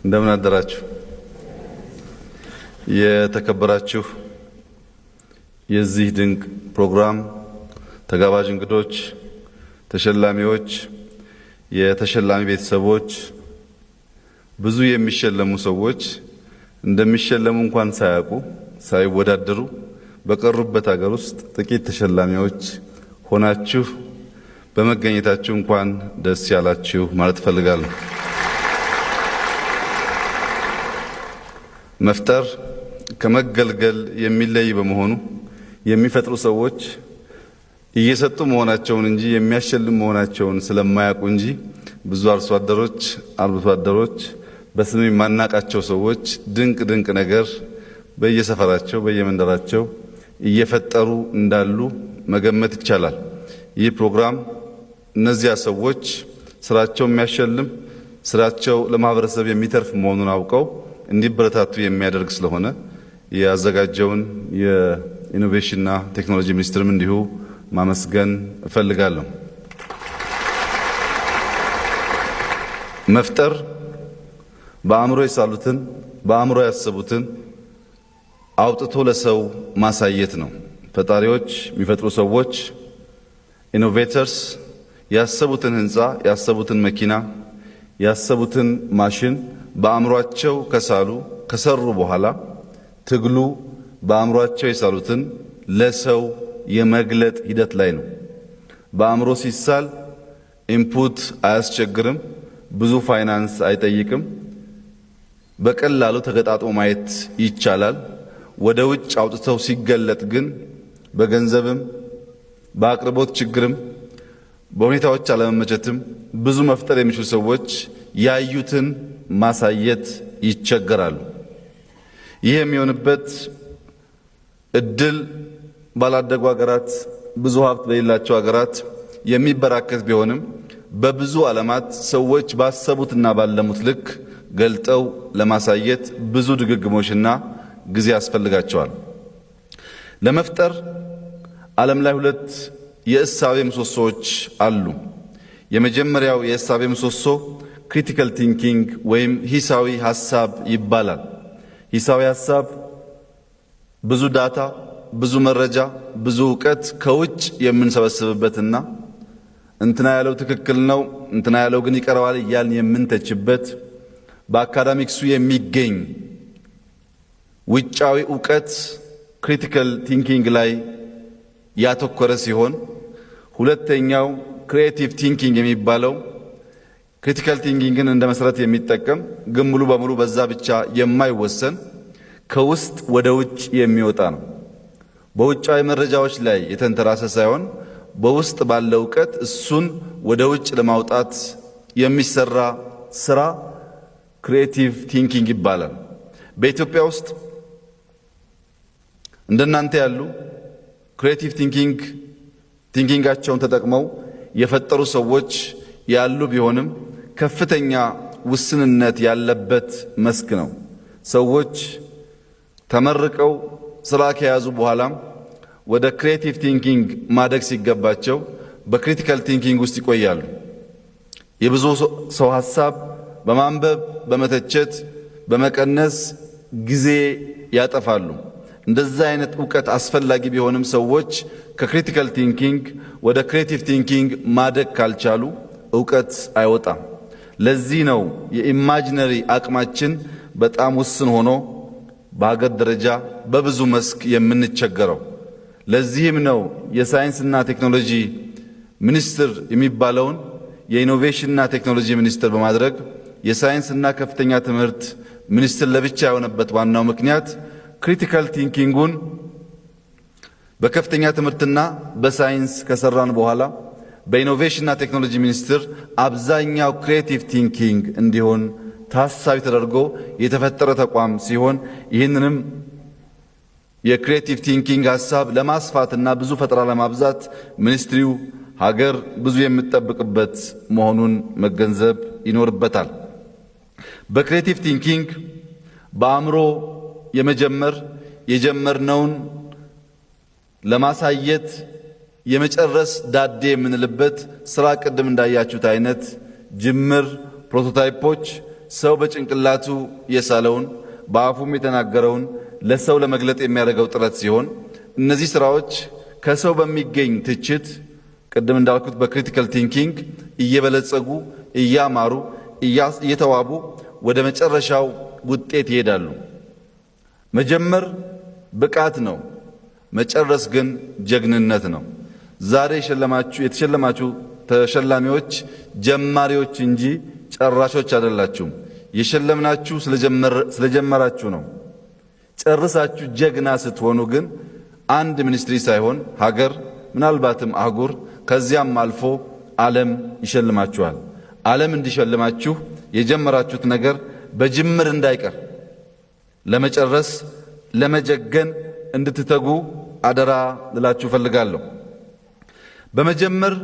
እንደምን አደራችሁ። የተከበራችሁ የዚህ ድንቅ ፕሮግራም ተጋባዥ እንግዶች፣ ተሸላሚዎች፣ የተሸላሚ ቤተሰቦች፣ ብዙ የሚሸለሙ ሰዎች እንደሚሸለሙ እንኳን ሳያውቁ ሳይወዳደሩ በቀሩበት ሀገር ውስጥ ጥቂት ተሸላሚዎች ሆናችሁ በመገኘታችሁ እንኳን ደስ ያላችሁ ማለት እፈልጋለሁ። መፍጠር ከመገልገል የሚለይ በመሆኑ የሚፈጥሩ ሰዎች እየሰጡ መሆናቸውን እንጂ የሚያሸልሙ መሆናቸውን ስለማያውቁ እንጂ ብዙ አርሶ አደሮች፣ አርብቶ አደሮች፣ በስም የማናቃቸው ሰዎች ድንቅ ነገር በየሰፈራቸው በየመንደራቸው እየፈጠሩ እንዳሉ መገመት ይቻላል። ይህ ፕሮግራም እነዚያ ሰዎች ስራቸው የሚያሸልም ስራቸው ለማህበረሰብ የሚተርፍ መሆኑን አውቀው እንዲበረታቱ የሚያደርግ ስለሆነ ያዘጋጀውን የኢኖቬሽንና ቴክኖሎጂ ሚኒስትርም እንዲሁ ማመስገን እፈልጋለሁ። መፍጠር በአእምሮ የሳሉትን በአእምሮ ያሰቡትን አውጥቶ ለሰው ማሳየት ነው። ፈጣሪዎች የሚፈጥሩ ሰዎች ኢኖቬተርስ ያሰቡትን ህንፃ፣ ያሰቡትን መኪና፣ ያሰቡትን ማሽን በአእምሯቸው ከሰሩ በኋላ ትግሉ በአእምሯቸው የሳሉትን ለሰው የመግለጥ ሂደት ላይ ነው። በአእምሮ ሲሳል ኢንፑት አያስቸግርም፣ ብዙ ፋይናንስ አይጠይቅም፣ በቀላሉ ተገጣጥሞ ማየት ይቻላል። ወደ ውጭ አውጥተው ሲገለጥ ግን በገንዘብም በአቅርቦት ችግርም በሁኔታዎች አለመመቸትም ብዙ መፍጠር የሚችሉ ሰዎች ያዩትን ማሳየት ይቸገራሉ። ይህ የሚሆንበት እድል ባላደጉ ሀገራት፣ ብዙ ሀብት በሌላቸው ሀገራት የሚበራከት ቢሆንም በብዙ ዓለማት ሰዎች ባሰቡትና ባለሙት ልክ ገልጠው ለማሳየት ብዙ ድግግሞሽና ጊዜ ያስፈልጋቸዋል። ለመፍጠር ዓለም ላይ ሁለት የእሳቤ ምሰሶዎች አሉ። የመጀመሪያው የእሳቤ ምሰሶ ክሪቲካል ቲንኪንግ ወይም ሂሳዊ ሐሳብ ይባላል። ሂሳዊ ሐሳብ ብዙ ዳታ፣ ብዙ መረጃ፣ ብዙ ዕውቀት ከውጭ የምንሰበስብበትና እንትና ያለው ትክክል ነው፣ እንትና ያለው ግን ይቀረዋል እያልን የምንተችበት በአካዳሚክሱ የሚገኝ ውጫዊ ዕውቀት ክሪቲካል ቲንኪንግ ላይ ያተኮረ ሲሆን፣ ሁለተኛው ክሪኤቲቭ ቲንኪንግ የሚባለው ክሪቲካል ቲንኪንግን እንደ መሰረት የሚጠቀም ግን ሙሉ በሙሉ በዛ ብቻ የማይወሰን ከውስጥ ወደ ውጭ የሚወጣ ነው። በውጫዊ መረጃዎች ላይ የተንተራሰ ሳይሆን በውስጥ ባለው ዕውቀት እሱን ወደ ውጭ ለማውጣት የሚሰራ ስራ ክሪኤቲቭ ቲንኪንግ ይባላል። በኢትዮጵያ ውስጥ እንደናንተ ያሉ ክሪኤቲቭ ቲንኪንጋቸውን ተጠቅመው የፈጠሩ ሰዎች ያሉ ቢሆንም ከፍተኛ ውስንነት ያለበት መስክ ነው። ሰዎች ተመርቀው ስራ ከያዙ በኋላም ወደ ክሪኤቲቭ ቲንኪንግ ማደግ ሲገባቸው በክሪቲካል ቲንኪንግ ውስጥ ይቆያሉ። የብዙ ሰው ሐሳብ በማንበብ በመተቸት በመቀነስ ጊዜ ያጠፋሉ። እንደዛ አይነት ዕውቀት አስፈላጊ ቢሆንም ሰዎች ከክሪቲካል ቲንኪንግ ወደ ክሪኤቲቭ ቲንኪንግ ማደግ ካልቻሉ ዕውቀት አይወጣም። ለዚህ ነው የኢማጂነሪ አቅማችን በጣም ውስን ሆኖ በሀገር ደረጃ በብዙ መስክ የምንቸገረው። ለዚህም ነው የሳይንስና ቴክኖሎጂ ሚኒስቴር የሚባለውን የኢኖቬሽንና ቴክኖሎጂ ሚኒስቴር በማድረግ የሳይንስና ከፍተኛ ትምህርት ሚኒስቴር ለብቻ የሆነበት ዋናው ምክንያት ክሪቲካል ቲንኪንጉን በከፍተኛ ትምህርትና በሳይንስ ከሰራን በኋላ በኢኖቬሽንና ቴክኖሎጂ ሚኒስቴር አብዛኛው ክሪኤቲቭ ቲንኪንግ እንዲሆን ታሳቢ ተደርጎ የተፈጠረ ተቋም ሲሆን ይህንንም የክሪኤቲቭ ቲንኪንግ ሐሳብ ለማስፋትና ብዙ ፈጠራ ለማብዛት ሚኒስትሪው ሀገር ብዙ የምትጠብቅበት መሆኑን መገንዘብ ይኖርበታል። በክሪኤቲቭ ቲንኪንግ በአእምሮ የጀመርነውን ለማሳየት የመጨረስ ዳዴ የምንልበት ስራ ቅድም እንዳያችሁት አይነት ጅምር ፕሮቶታይፖች ሰው በጭንቅላቱ የሳለውን በአፉም የተናገረውን ለሰው ለመግለጥ የሚያደርገው ጥረት ሲሆን እነዚህ ስራዎች ከሰው በሚገኝ ትችት ቅድም እንዳልኩት በክሪቲካል ቲንኪንግ እየበለጸጉ እያማሩ እየተዋቡ ወደ መጨረሻው ውጤት ይሄዳሉ። መጀመር ብቃት ነው፣ መጨረስ ግን ጀግንነት ነው። ዛሬ የተሸለማችሁ ተሸላሚዎች ጀማሪዎች እንጂ ጨራሾች አይደላችሁም። የሸለምናችሁ ስለጀመራችሁ ነው። ጨርሳችሁ ጀግና ስትሆኑ ግን አንድ ሚኒስትሪ ሳይሆን ሀገር፣ ምናልባትም አህጉር፣ ከዚያም አልፎ ዓለም ይሸልማችኋል። ዓለም እንዲሸልማችሁ የጀመራችሁት ነገር በጅምር እንዳይቀር ለመጨረስ ለመጀገን እንድትተጉ አደራ ልላችሁ ፈልጋለሁ። በመጀመር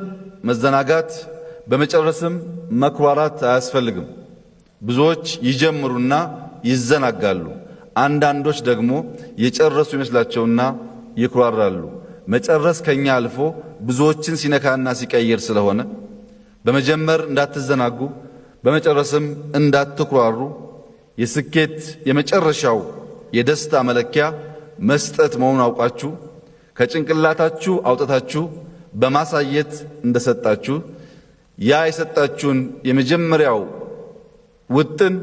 መዘናጋት፣ በመጨረስም መኩራራት አያስፈልግም። ብዙዎች ይጀምሩና ይዘናጋሉ። አንዳንዶች ደግሞ የጨረሱ ይመስላቸውና ይኩራራሉ። መጨረስ ከኛ አልፎ ብዙዎችን ሲነካና ሲቀይር ስለሆነ በመጀመር እንዳትዘናጉ፣ በመጨረስም እንዳትኩራሩ። የስኬት የመጨረሻው የደስታ መለኪያ መስጠት መሆኑን አውቃችሁ ከጭንቅላታችሁ አውጥታችሁ በማሳየት እንደሰጣችሁ ያ የሰጣችሁን የመጀመሪያው ውጥን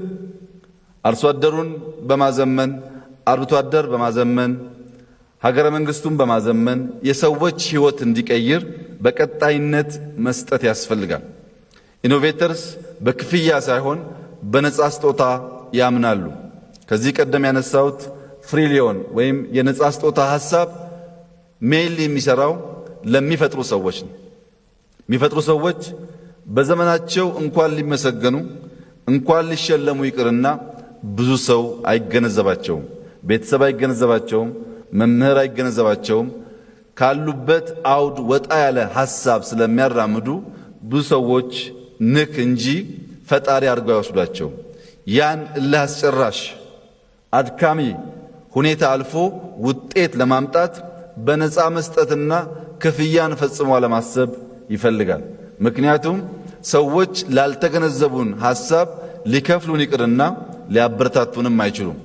አርሶ አደሩን በማዘመን አርብቶ አደር በማዘመን ሀገረ መንግስቱን በማዘመን የሰዎች ሕይወት እንዲቀይር በቀጣይነት መስጠት ያስፈልጋል። ኢኖቬተርስ በክፍያ ሳይሆን በነጻ ስጦታ ያምናሉ። ከዚህ ቀደም ያነሳሁት ፍሪሊዮን ወይም የነጻ ስጦታ ሐሳብ ሜይል የሚሰራው ለሚፈጥሩ ሰዎች ነው። የሚፈጥሩ ሰዎች በዘመናቸው እንኳን ሊመሰገኑ እንኳን ሊሸለሙ ይቅርና ብዙ ሰው አይገነዘባቸውም። ቤተሰብ አይገነዘባቸውም። መምህር አይገነዘባቸውም። ካሉበት አውድ ወጣ ያለ ሐሳብ ስለሚያራምዱ ብዙ ሰዎች ንክ እንጂ ፈጣሪ አድርገው አይወስዷቸው። ያን እልህ አስጨራሽ አድካሚ ሁኔታ አልፎ ውጤት ለማምጣት በነፃ መስጠትና ክፍያን ፈጽሞ ለማሰብ ይፈልጋል። ምክንያቱም ሰዎች ላልተገነዘቡን ሐሳብ ሊከፍሉን ይቅርና ሊያበረታቱንም አይችሉም።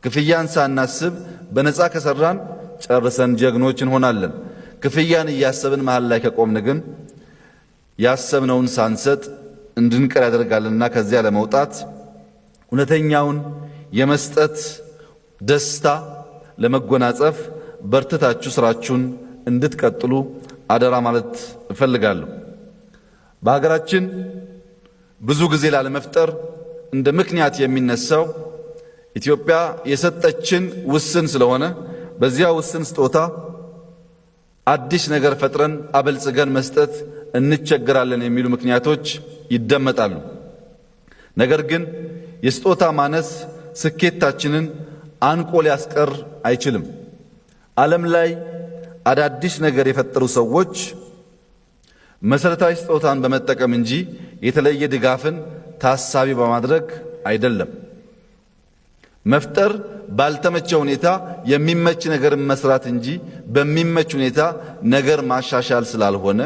ክፍያን ሳናስብ በነፃ ከሰራን ጨርሰን ጀግኖች እንሆናለን። ክፍያን እያሰብን መሃል ላይ ከቆምን ግን ያሰብነውን ሳንሰጥ እንድንቀር ያደርጋልና ከዚያ ለመውጣት እውነተኛውን የመስጠት ደስታ ለመጎናጸፍ በርትታችሁ ስራችሁን እንድትቀጥሉ አደራ ማለት እፈልጋለሁ። በሀገራችን ብዙ ጊዜ ላለመፍጠር እንደ ምክንያት የሚነሳው ኢትዮጵያ የሰጠችን ውስን ስለሆነ በዚያ ውስን ስጦታ አዲስ ነገር ፈጥረን አበልጽገን መስጠት እንቸገራለን የሚሉ ምክንያቶች ይደመጣሉ። ነገር ግን የስጦታ ማነስ ስኬታችንን አንቆ ሊያስቀር አይችልም። ዓለም ላይ አዳዲስ ነገር የፈጠሩ ሰዎች መሰረታዊ ስጦታን በመጠቀም እንጂ የተለየ ድጋፍን ታሳቢ በማድረግ አይደለም። መፍጠር ባልተመቸ ሁኔታ የሚመች ነገር መስራት እንጂ በሚመች ሁኔታ ነገር ማሻሻል ስላልሆነ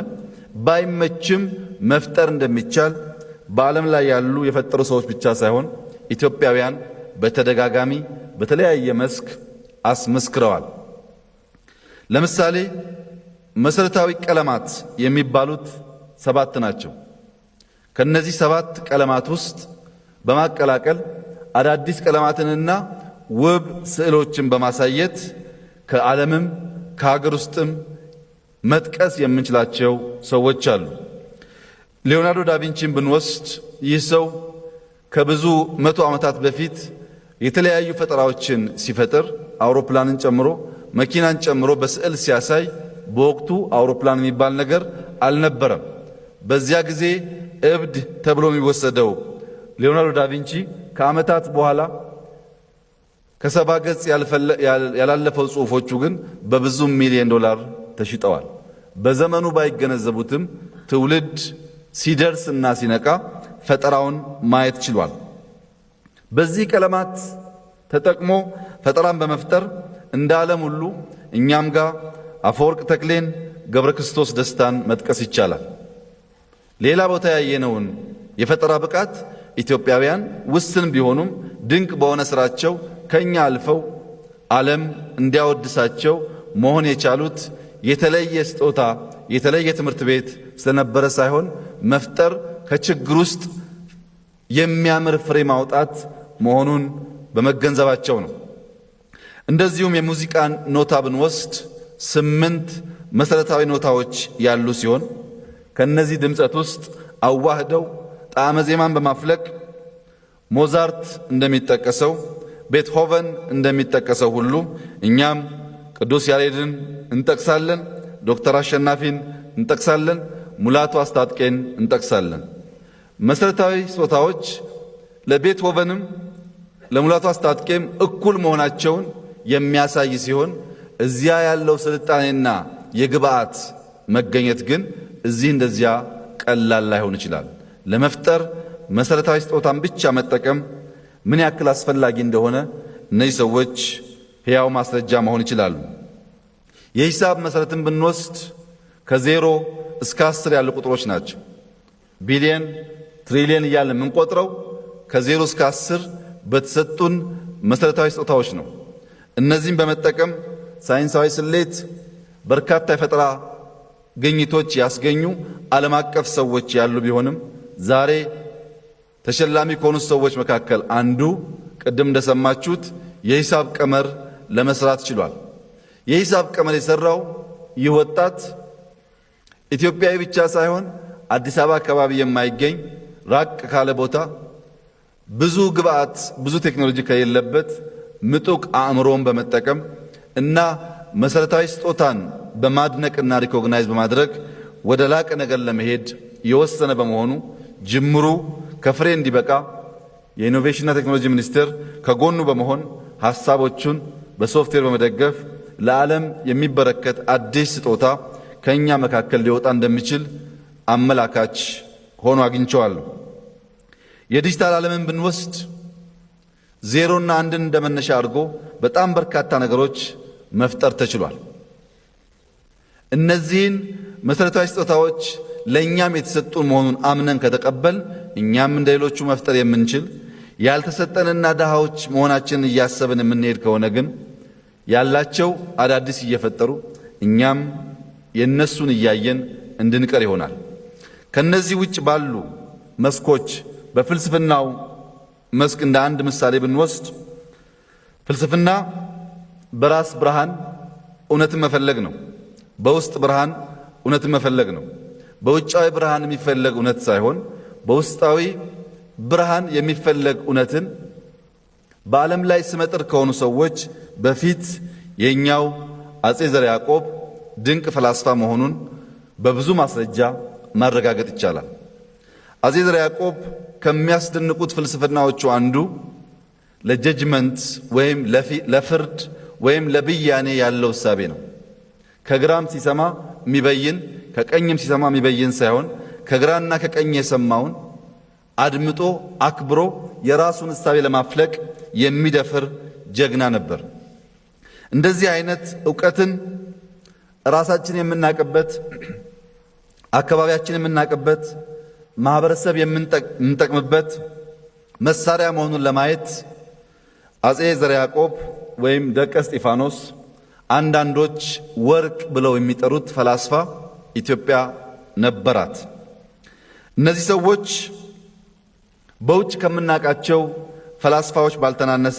ባይመችም መፍጠር እንደሚቻል በዓለም ላይ ያሉ የፈጠሩ ሰዎች ብቻ ሳይሆን ኢትዮጵያውያን በተደጋጋሚ በተለያየ መስክ አስመስክረዋል። ለምሳሌ መሰረታዊ ቀለማት የሚባሉት 7 ናቸው። ከነዚህ 7 ቀለማት ውስጥ በማቀላቀል አዳዲስ ቀለማትንና ውብ ስዕሎችን በማሳየት ከዓለምም ከሀገር ውስጥም መጥቀስ የምንችላቸው ሰዎች አሉ። ሊዮናርዶ ዳቪንቺን ብንወስድ ይህ ሰው ከብዙ 100 ዓመታት በፊት የተለያዩ ፈጠራዎችን ሲፈጥር አውሮፕላንን ጨምሮ መኪናን ጨምሮ በስዕል ሲያሳይ በወቅቱ አውሮፕላን የሚባል ነገር አልነበረም። በዚያ ጊዜ እብድ ተብሎ የሚወሰደው ሊዮናርዶ ዳቪንቺ ከዓመታት በኋላ ከ70 ገጽ ያላለፈው ጽሑፎቹ ግን በብዙ ሚሊዮን ዶላር ተሽጠዋል። በዘመኑ ባይገነዘቡትም ትውልድ ሲደርስና ሲነቃ ፈጠራውን ማየት ችሏል። በዚህ ቀለማት ተጠቅሞ ፈጠራን በመፍጠር እንደ ዓለም ሁሉ እኛም ጋር አፈወርቅ ተክሌን፣ ገብረ ክርስቶስ ደስታን መጥቀስ ይቻላል። ሌላ ቦታ ያየነውን የፈጠራ ብቃት ኢትዮጵያውያን ውስን ቢሆኑም ድንቅ በሆነ ስራቸው ከኛ አልፈው ዓለም እንዲያወድሳቸው መሆን የቻሉት የተለየ ስጦታ የተለየ ትምህርት ቤት ስለነበረ ሳይሆን መፍጠር ከችግር ውስጥ የሚያምር ፍሬ ማውጣት መሆኑን በመገንዘባቸው ነው። እንደዚሁም የሙዚቃን ኖታ ብንወስድ 8 መሰረታዊ ኖታዎች ያሉ ሲሆን ከነዚህ ድምጸት ውስጥ አዋህደው ጣዕመ ዜማን በማፍለቅ ሞዛርት እንደሚጠቀሰው ቤትሆቨን እንደሚጠቀሰው ሁሉ እኛም ቅዱስ ያሬድን እንጠቅሳለን፣ ዶክተር አሸናፊን እንጠቅሳለን፣ ሙላቱ አስታጥቄን እንጠቅሳለን። መሰረታዊ ስጦታዎች ለቤትሆቨንም ለሙላቱ አስታጥቄም እኩል መሆናቸውን የሚያሳይ ሲሆን እዚያ ያለው ስልጣኔና የግብአት መገኘት ግን እዚህ እንደዚያ ቀላል ላይሆን ይችላል። ለመፍጠር መሰረታዊ ስጦታን ብቻ መጠቀም ምን ያክል አስፈላጊ እንደሆነ እነዚህ ሰዎች ሕያው ማስረጃ መሆን ይችላሉ። የሂሳብ መሰረትን ብንወስድ ከ0 እስከ 10 ያሉ ቁጥሮች ናቸው። ቢሊየን፣ ትሪሊየን እያልን የምንቆጥረው ከ0 እስከ 10 በተሰጡን መሰረታዊ ስጦታዎች ነው። እነዚህም በመጠቀም ሳይንሳዊ ስሌት በርካታ የፈጠራ ግኝቶች ያስገኙ ዓለም አቀፍ ሰዎች ያሉ ቢሆንም ዛሬ ተሸላሚ ከሆኑት ሰዎች መካከል አንዱ ቅድም እንደሰማችሁት የሂሳብ ቀመር ለመስራት ችሏል። የሂሳብ ቀመር የሰራው ይህ ወጣት ኢትዮጵያዊ ብቻ ሳይሆን አዲስ አበባ አካባቢ የማይገኝ ራቅ ካለ ቦታ ብዙ ግብአት ብዙ ቴክኖሎጂ ከሌለበት ምጡቅ አእምሮን በመጠቀም እና መሰረታዊ ስጦታን በማድነቅና ሪኮግናይዝ በማድረግ ወደ ላቀ ነገር ለመሄድ የወሰነ በመሆኑ ጅምሩ ከፍሬ እንዲበቃ የኢኖቬሽንና ቴክኖሎጂ ሚኒስቴር ከጎኑ በመሆን ሐሳቦቹን በሶፍትዌር በመደገፍ ለዓለም የሚበረከት አዲስ ስጦታ ከኛ መካከል ሊወጣ እንደሚችል አመላካች ሆኖ አግኝቼዋለሁ። የዲጂታል ዓለምን ብንወስድ 0 እና 1ን እንደመነሻ አድርጎ በጣም በርካታ ነገሮች መፍጠር ተችሏል። እነዚህን መሰረታዊ ስጦታዎች ለእኛም የተሰጡን መሆኑን አምነን ከተቀበል እኛም እንደሌሎቹ መፍጠር የምንችል ያልተሰጠንና ድሃዎች መሆናችንን እያሰብን የምንሄድ ከሆነ ግን ያላቸው አዳዲስ እየፈጠሩ እኛም የነሱን እያየን እንድንቀር ይሆናል። ከነዚህ ውጭ ባሉ መስኮች በፍልስፍናው መስክ እንደ አንድ ምሳሌ ብንወስድ ፍልስፍና በራስ ብርሃን እውነትን መፈለግ ነው። በውስጥ ብርሃን እውነትን መፈለግ ነው። በውጫዊ ብርሃን የሚፈለግ እውነት ሳይሆን በውስጣዊ ብርሃን የሚፈለግ እውነትን በዓለም ላይ ስመጥር ከሆኑ ሰዎች በፊት የኛው አጼ ዘርዓ ያዕቆብ ድንቅ ፈላስፋ መሆኑን በብዙ ማስረጃ ማረጋገጥ ይቻላል። አጼ ዘርዓ ያዕቆብ ከሚያስደንቁት ፍልስፍናዎቹ አንዱ ለጀጅመንት ወይም ለፍርድ ወይም ለብያኔ ያለው እሳቤ ነው። ከግራም ሲሰማ የሚበይን ከቀኝም ሲሰማ የሚበይን ሳይሆን ከግራና ከቀኝ የሰማውን አድምጦ አክብሮ የራሱን እሳቤ ለማፍለቅ የሚደፍር ጀግና ነበር። እንደዚህ አይነት ዕውቀትን ራሳችን የምናቅበት አካባቢያችን የምናቅበት ማህበረሰብ የምንጠቅምበት መሳሪያ መሆኑን ለማየት አጼ ዘርዓ ያዕቆብ ወይም ደቀ እስጢፋኖስ አንዳንዶች ወርቅ ብለው የሚጠሩት ፈላስፋ ኢትዮጵያ ነበራት። እነዚህ ሰዎች በውጭ ከምናቃቸው ፈላስፋዎች ባልተናነሰ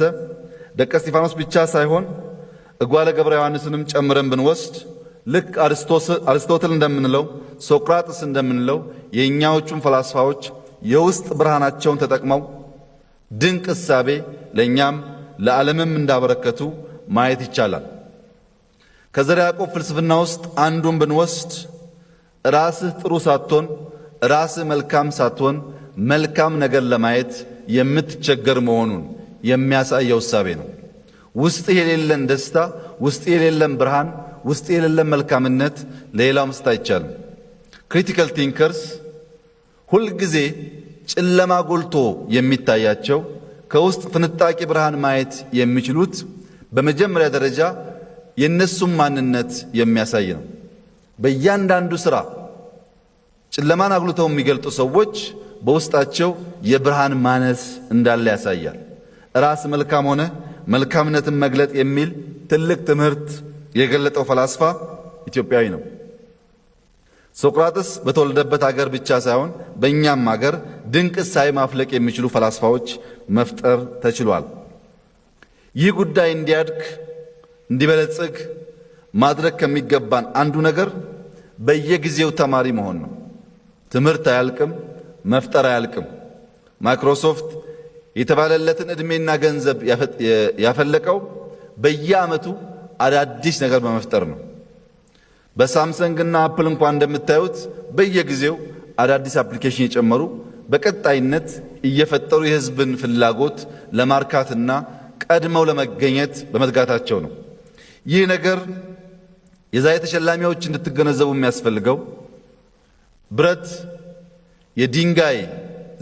ደቀ እስጢፋኖስ ብቻ ሳይሆን እጓለ ገብረ ዮሐንስንም ጨምረን ብንወስድ ልክ አርስቶትል እንደምንለው ሶቅራጥስ እንደምንለው የእኛዎቹን ፈላስፋዎች የውስጥ ብርሃናቸውን ተጠቅመው ድንቅ እሳቤ ለእኛም ለዓለምም እንዳበረከቱ ማየት ይቻላል። ከዘርዓ ያዕቆብ ፍልስፍና ውስጥ አንዱን ብንወስድ ራስህ ጥሩ ሳትሆን ራስህ መልካም ሳትሆን መልካም ነገር ለማየት የምትቸገር መሆኑን የሚያሳየው እሳቤ ነው። ውስጥ የሌለን ደስታ፣ ውስጥ የሌለን ብርሃን፣ ውስጥ የሌለን መልካምነት ለሌላው መስጠት አይቻልም። ክሪቲካል ቲንከርስ ሁልጊዜ ጨለማ ጎልቶ የሚታያቸው ከውስጥ ፍንጣቂ ብርሃን ማየት የሚችሉት በመጀመሪያ ደረጃ የነሱም ማንነት የሚያሳይ ነው። በእያንዳንዱ ስራ ጨለማን አጉልተው የሚገልጡ ሰዎች በውስጣቸው የብርሃን ማነስ እንዳለ ያሳያል። ራስ መልካም ሆነ መልካምነትን መግለጥ የሚል ትልቅ ትምህርት የገለጠው ፈላስፋ ኢትዮጵያዊ ነው። ሶቅራጥስ በተወለደበት ሀገር ብቻ ሳይሆን በእኛም ሀገር ድንቅ እሳቤ ማፍለቅ የሚችሉ ፈላስፋዎች መፍጠር ተችሏል። ይህ ጉዳይ እንዲያድግ እንዲበለጽግ ማድረግ ከሚገባን አንዱ ነገር በየጊዜው ተማሪ መሆን ነው። ትምህርት አያልቅም፣ መፍጠር አያልቅም። ማይክሮሶፍት የተባለለትን ዕድሜና ገንዘብ ያፈለቀው በየዓመቱ አዳዲስ ነገር በመፍጠር ነው። በሳምሰንግ እና አፕል እንኳን እንደምታዩት በየጊዜው አዳዲስ አፕሊኬሽን የጨመሩ በቀጣይነት እየፈጠሩ የሕዝብን ፍላጎት ለማርካትና ቀድመው ለመገኘት በመትጋታቸው ነው። ይህ ነገር የዛሬ ተሸላሚዎች እንድትገነዘቡ የሚያስፈልገው ብረት የድንጋይ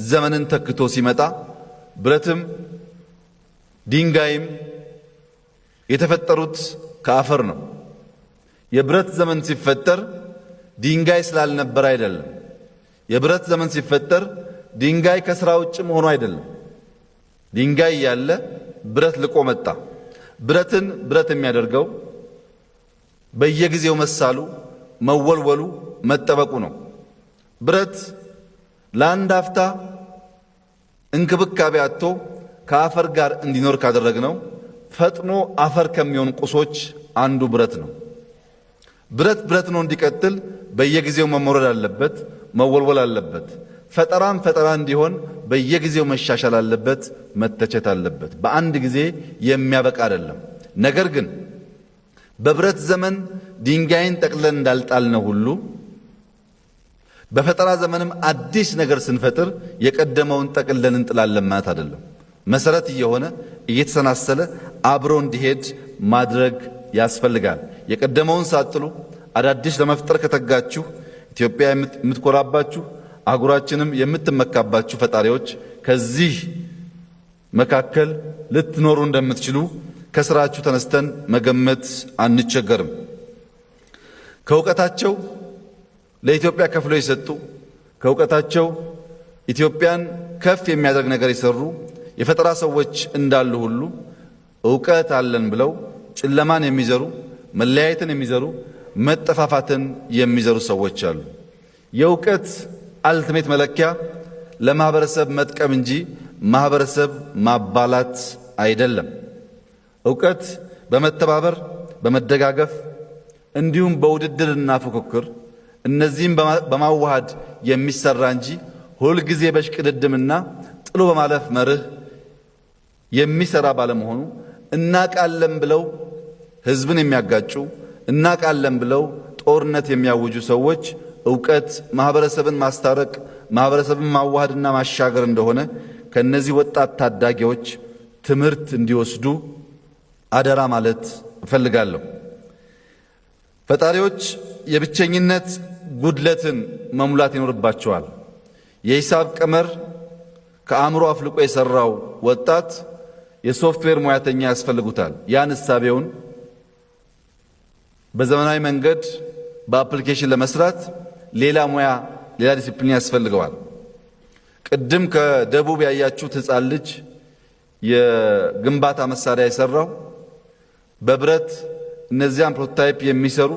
ዘመንን ተክቶ ሲመጣ ብረትም ድንጋይም የተፈጠሩት ከአፈር ነው። የብረት ዘመን ሲፈጠር ድንጋይ ስላልነበር አይደለም። የብረት ዘመን ሲፈጠር ድንጋይ ከስራ ውጭ መሆኑ አይደለም። ድንጋይ ያለ ብረት ልቆ መጣ። ብረትን ብረት የሚያደርገው በየጊዜው መሳሉ፣ መወልወሉ፣ መጠበቁ ነው። ብረት ለአንድ አፍታ እንክብካቤ አጥቶ ከአፈር ጋር እንዲኖር ካደረግነው ፈጥኖ አፈር ከሚሆን ቁሶች አንዱ ብረት ነው። ብረት ብረት ነው እንዲቀጥል በየጊዜው መሞረድ አለበት፣ መወልወል አለበት። ፈጠራም ፈጠራ እንዲሆን በየጊዜው መሻሻል አለበት፣ መተቸት አለበት። በአንድ ጊዜ የሚያበቃ አይደለም። ነገር ግን በብረት ዘመን ድንጋይን ጠቅለን እንዳልጣልነው ሁሉ በፈጠራ ዘመንም አዲስ ነገር ስንፈጥር የቀደመውን ጠቅለን እንጥላለን ማለት አይደለም። መሰረት እየሆነ እየተሰናሰለ አብሮ እንዲሄድ ማድረግ ያስፈልጋል። የቀደመውን ሳጥሉ አዳዲስ ለመፍጠር ከተጋችሁ ኢትዮጵያ የምትኮራባችሁ አህጉራችንም የምትመካባችሁ ፈጣሪዎች ከዚህ መካከል ልትኖሩ እንደምትችሉ ከስራችሁ ተነስተን መገመት አንቸገርም። ከእውቀታቸው ለኢትዮጵያ ከፍለው የሰጡ ከእውቀታቸው ኢትዮጵያን ከፍ የሚያደርግ ነገር የሰሩ የፈጠራ ሰዎች እንዳሉ ሁሉ እውቀት አለን ብለው ጨለማን የሚዘሩ መለያየትን የሚዘሩ መጠፋፋትን የሚዘሩ ሰዎች አሉ። የእውቀት አልቲሜት መለኪያ ለማህበረሰብ መጥቀም እንጂ ማህበረሰብ ማባላት አይደለም። እውቀት በመተባበር በመደጋገፍ እንዲሁም በውድድርና ፉክክር እነዚህም በማዋሃድ የሚሰራ እንጂ ሁልጊዜ በሽቅድድምና ጥሎ በማለፍ መርህ የሚሰራ ባለመሆኑ እናቃለን ብለው ህዝብን የሚያጋጩ እናቃለን ብለው ጦርነት የሚያውጁ ሰዎች እውቀት ማህበረሰብን ማስታረቅ ማህበረሰብን ማዋሃድና ማሻገር እንደሆነ ከነዚህ ወጣት ታዳጊዎች ትምህርት እንዲወስዱ አደራ ማለት እፈልጋለሁ። ፈጣሪዎች የብቸኝነት ጉድለትን መሙላት ይኖርባቸዋል። የሂሳብ ቀመር ከአእምሮ አፍልቆ የሰራው ወጣት የሶፍትዌር ሙያተኛ ያስፈልጉታል። ያን እሳቤውን በዘመናዊ መንገድ በአፕሊኬሽን ለመስራት ሌላ ሙያ ሌላ ዲሲፕሊን ያስፈልገዋል። ቅድም ከደቡብ ያያችሁት ሕፃን ልጅ የግንባታ መሳሪያ የሰራው በብረት እነዚያን ፕሮቶታይፕ የሚሰሩ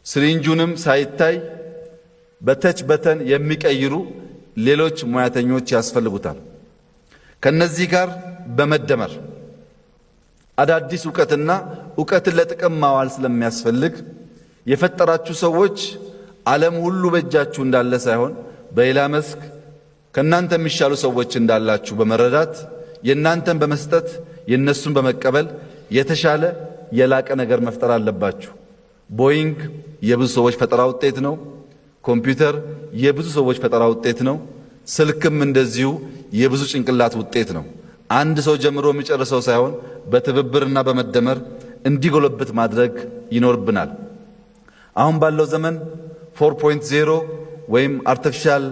ስሪንጁንም ሳይታይ በተች በተን የሚቀይሩ ሌሎች ሙያተኞች ያስፈልጉታል። ከነዚህ ጋር በመደመር አዳዲስ ዕውቀትና ዕውቀትን ለጥቅም ማዋል ስለሚያስፈልግ የፈጠራችሁ ሰዎች ዓለም ሁሉ በእጃችሁ እንዳለ ሳይሆን በሌላ መስክ ከናንተ የሚሻሉ ሰዎች እንዳላችሁ በመረዳት የናንተን በመስጠት የነሱን በመቀበል የተሻለ የላቀ ነገር መፍጠር አለባችሁ። ቦይንግ የብዙ ሰዎች ፈጠራ ውጤት ነው። ኮምፒውተር የብዙ ሰዎች ፈጠራ ውጤት ነው። ስልክም እንደዚሁ የብዙ ጭንቅላት ውጤት ነው። አንድ ሰው ጀምሮ የሚጨርሰው ሳይሆን በትብብርና በመደመር እንዲጎለብት ማድረግ ይኖርብናል። አሁን ባለው ዘመን 4.0 ወይም አርቲፊሻል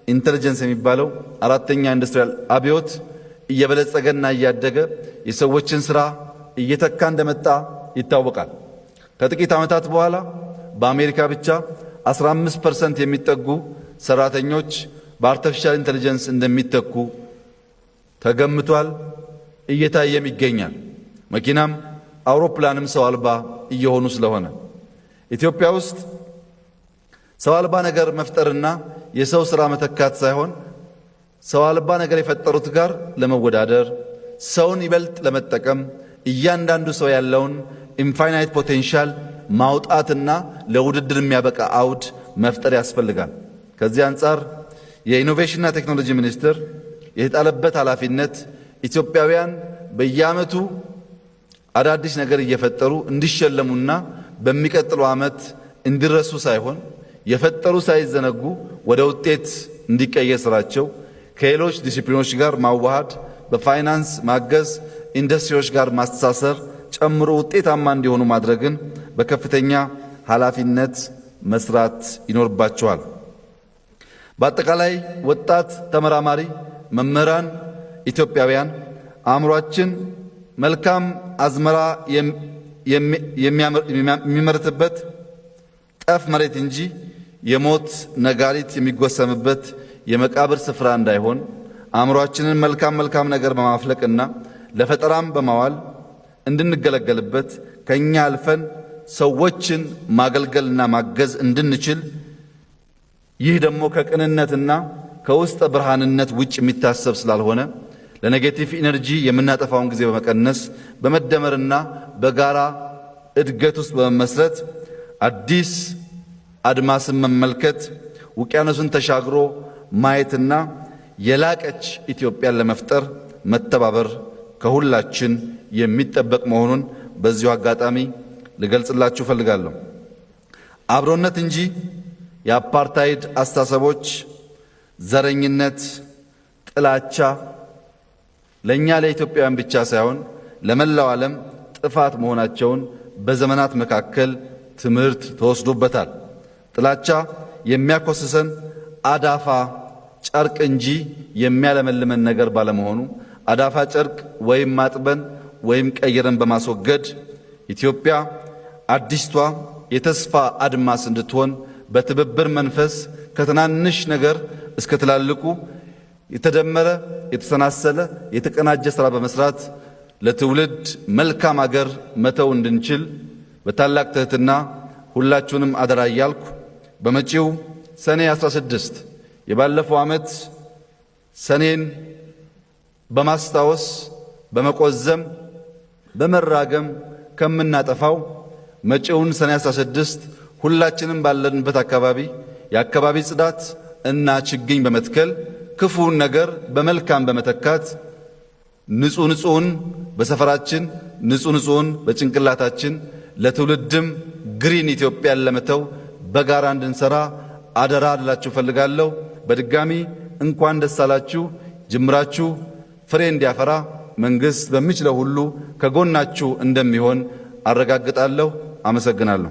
ኢንተለጀንስ የሚባለው አራተኛ ኢንዱስትሪያል አብዮት እየበለጸገና እያደገ የሰዎችን ስራ እየተካ እንደመጣ ይታወቃል። ከጥቂት ዓመታት በኋላ በአሜሪካ ብቻ 15% የሚጠጉ ሰራተኞች በአርቲፊሻል ኢንተለጀንስ እንደሚተኩ ተገምቷል፣ እየታየም ይገኛል። መኪናም አውሮፕላንም ሰው አልባ እየሆኑ ስለሆነ ኢትዮጵያ ውስጥ ሰው አልባ ነገር መፍጠርና የሰው ሥራ መተካት ሳይሆን ሰው አልባ ነገር የፈጠሩት ጋር ለመወዳደር ሰውን ይበልጥ ለመጠቀም እያንዳንዱ ሰው ያለውን ኢንፋይናይት ፖቴንሻል ማውጣትና ለውድድር የሚያበቃ አውድ መፍጠር ያስፈልጋል። ከዚህ አንጻር የኢኖቬሽንና ቴክኖሎጂ ሚኒስቴር የተጣለበት ኃላፊነት ኢትዮጵያውያን በየዓመቱ አዳዲስ ነገር እየፈጠሩ እንዲሸለሙና በሚቀጥለው ዓመት እንዲረሱ ሳይሆን የፈጠሩ ሳይዘነጉ ወደ ውጤት እንዲቀየር ስራቸው ከሌሎች ዲሲፕሊኖች ጋር ማዋሃድ፣ በፋይናንስ ማገዝ፣ ኢንዱስትሪዎች ጋር ማስተሳሰር ጨምሮ ውጤታማ እንዲሆኑ ማድረግን በከፍተኛ ኃላፊነት መስራት ይኖርባቸዋል። በአጠቃላይ ወጣት ተመራማሪ፣ መምህራን ኢትዮጵያውያን አእምሯችን መልካም አዝመራ የሚመርትበት ጠፍ መሬት እንጂ የሞት ነጋሪት የሚጎሰምበት የመቃብር ስፍራ እንዳይሆን አእምሯችንን መልካም ነገር በማፍለቅና ለፈጠራም በማዋል እንድንገለገልበት ከኛ አልፈን ሰዎችን ማገልገልና ማገዝ እንድንችል ይህ ደግሞ ከቅንነትና ከውስጥ ብርሃንነት ውጭ የሚታሰብ ስላልሆነ ለኔጌቲቭ ኢነርጂ የምናጠፋውን ጊዜ በመቀነስ በመደመርና በጋራ እድገት ውስጥ በመመስረት አዲስ አድማስን መመልከት ውቅያኖስን ተሻግሮ ማየትና የላቀች ኢትዮጵያን ለመፍጠር መተባበር ከሁላችን የሚጠበቅ መሆኑን በዚሁ አጋጣሚ ልገልጽላችሁ ፈልጋለሁ። አብሮነት እንጂ የአፓርታይድ አስተሳሰቦች፣ ዘረኝነት፣ ጥላቻ ለኛ ለኢትዮጵያውያን ብቻ ሳይሆን ለመላው ዓለም ጥፋት መሆናቸውን በዘመናት መካከል ትምህርት ተወስዶበታል። ጥላቻ የሚያኮስሰን አዳፋ ጨርቅ እንጂ የሚያለመልመን ነገር ባለመሆኑ አዳፋ ጨርቅ ወይም ማጥበን ወይም ቀይረን በማስወገድ ኢትዮጵያ አዲስቷ የተስፋ አድማስ እንድትሆን በትብብር መንፈስ ከትናንሽ ነገር እስከ ትላልቁ የተደመረ የተሰናሰለ የተቀናጀ ሥራ በመስራት ለትውልድ መልካም አገር መተው እንድንችል በታላቅ ትሕትና ሁላችሁንም አደራ እያልኩ በመጪው ሰኔ 16 የባለፈው ዓመት ሰኔን በማስታወስ በመቆዘም በመራገም ከምናጠፋው መጪውን ሰኔ 16 ሁላችንም ባለንበት አካባቢ የአካባቢ ጽዳት እና ችግኝ በመትከል ክፉን ነገር በመልካም በመተካት ንጹህን በሰፈራችን ንጹህን በጭንቅላታችን ለትውልድም ግሪን ኢትዮጵያን ለመተው በጋራ እንድንሰራ አደራ ልላችሁ ፈልጋለሁ። በድጋሚ እንኳን ደስ አላችሁ። ጅምራችሁ ፍሬ እንዲያፈራ መንግስት በሚችለው ሁሉ ከጎናችሁ እንደሚሆን አረጋግጣለሁ። አመሰግናለሁ።